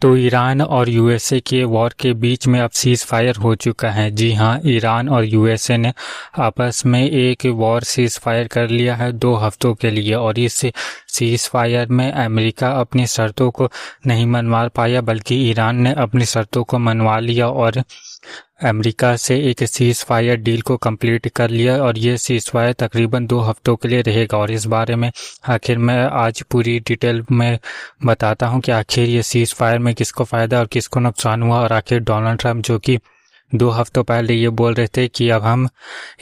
तो ईरान और यूएसए के वॉर के बीच में अब सीज फायर हो चुका है। जी हाँ, ईरान और यूएसए ने आपस में एक वॉर सीज फायर कर लिया है 2 हफ्तों के लिए। और इस सीज फायर में अमेरिका अपनी शर्तों को नहीं मनवा पाया, बल्कि ईरान ने अपनी शर्तों को मनवा लिया और अमेरिका से एक सीज फायर डील को कंप्लीट कर लिया। और ये सीज फायर तकरीबन 2 हफ्तों के लिए रहेगा। और इस बारे में आखिर मैं आज पूरी डिटेल में बताता हूं कि आखिर ये सीज फायर में किसको फ़ायदा और किसको नुकसान हुआ। और आखिर डोनाल्ड ट्रंप जो कि 2 हफ्तों पहले ये बोल रहे थे कि अब हम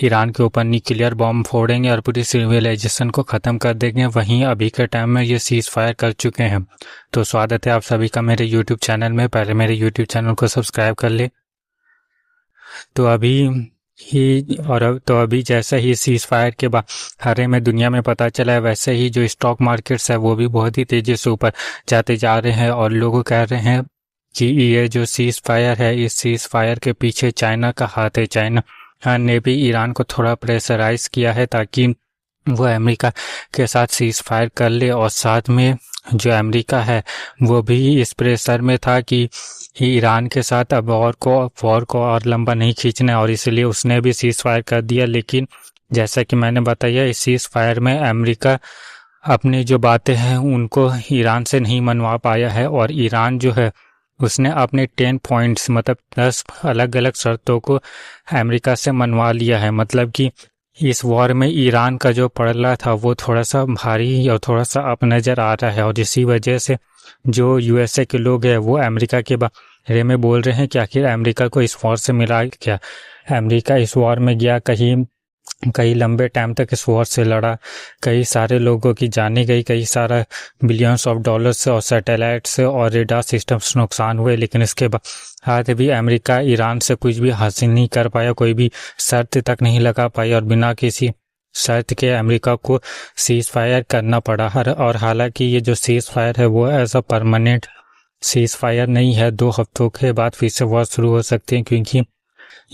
ईरान के ऊपर न्यूक्लियर बॉम्ब फोड़ेंगे और पूरी सिविलाइजेशन को ख़त्म कर देंगे, वहीं अभी के टाइम में ये सीज फायर कर चुके हैं। तो स्वागत है आप सभी का मेरे यूट्यूब चैनल में। पहले मेरे यूट्यूब चैनल को सब्सक्राइब कर ले। तो अभी जैसा ही सीज फायर के बारे में दुनिया में पता चला है, वैसे ही जो स्टॉक मार्केट्स है वो भी बहुत ही तेजी से ऊपर जाते जा रहे हैं। और लोग कह रहे हैं कि ये जो सीज फायर है, इस सीज फायर के पीछे चाइना का हाथ है। चाइना ने भी ईरान को थोड़ा प्रेशराइज किया है ताकि वो अमेरिका के साथ सीज फायर कर ले। और साथ में जो अमेरिका है वो भी इस प्रेशर में था कि ईरान के साथ अब वॉर को और लंबा नहीं खींचना है, और इसलिए उसने भी सीज फायर कर दिया। लेकिन जैसा कि मैंने बताया, इस सीज फायर में अमेरिका अपनी जो बातें हैं उनको ईरान से नहीं मनवा पाया है। और ईरान जो है उसने अपने 10 पॉइंट्स मतलब 10 अलग अलग शर्तों को अमेरिका से मनवा लिया है। मतलब कि इस वॉर में ईरान का जो पड़ला था वो थोड़ा सा भारी और थोड़ा सा अब नज़र आ रहा है। और इसी वजह से जो यूएसए के लोग हैं वो अमेरिका के बारे में बोल रहे हैं कि आखिर अमेरिका को इस वॉर से मिला क्या। अमेरिका इस वॉर में गया, कई लंबे टाइम तक इस वॉर से लड़ा, कई सारे लोगों की जाने गई, कई सारा बिलियंस ऑफ डॉलर्स और सैटेलाइट्स और रेडार सिस्टम्स नुकसान हुए। लेकिन इसके बाद भी अमेरिका ईरान से कुछ भी हासिल नहीं कर पाया, कोई भी शर्त तक नहीं लगा पाई, और बिना किसी शर्त के अमेरिका को सीज फायर करना पड़ा। और हालांकि ये जो सीज फायर है वो as a permanent ceasefire नहीं है। 2 हफ्तों के बाद फिर से वॉर शुरू हो सकती है, क्योंकि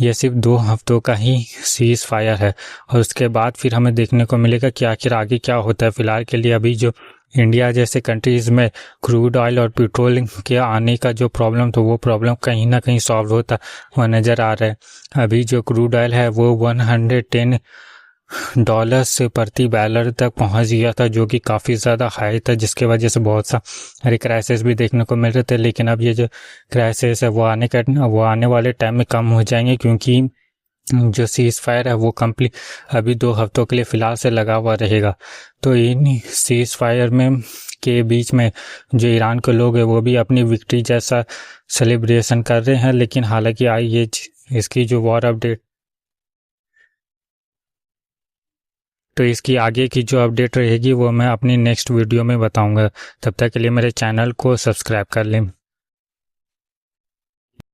यह सिर्फ 2 हफ्तों का ही सीज फायर है। और उसके बाद फिर हमें देखने को मिलेगा कि आखिर आगे क्या होता है। फिलहाल के लिए अभी जो इंडिया जैसे कंट्रीज़ में क्रूड ऑयल और पेट्रोल के आने का जो प्रॉब्लम था वो प्रॉब्लम कहीं ना कहीं सॉल्व होता हुआ नज़र आ रहा है। अभी जो क्रूड ऑयल है वो $110 से प्रति बैरल तक पहुंच गया था, जो कि काफ़ी ज़्यादा हाई था, जिसके वजह से बहुत सारे क्राइसिस भी देखने को मिल रहे थे। लेकिन अब ये जो क्राइसिस है वो आने वाले टाइम में कम हो जाएंगे, क्योंकि जो सीज फायर है वो कंप्लीट अभी 2 हफ्तों के लिए फ़िलहाल से लगा हुआ रहेगा। तो इन सीज फायर में के बीच में जो ईरान के लोग हैं वो भी अपनी विक्ट्री जैसा सेलिब्रेशन कर रहे हैं। लेकिन हालांकि ये इसकी जो वॉर अपडेट, तो इसकी आगे की जो अपडेट रहेगी वो मैं अपनी नेक्स्ट वीडियो में बताऊंगा। तब तक के लिए मेरे चैनल को सब्सक्राइब कर लें।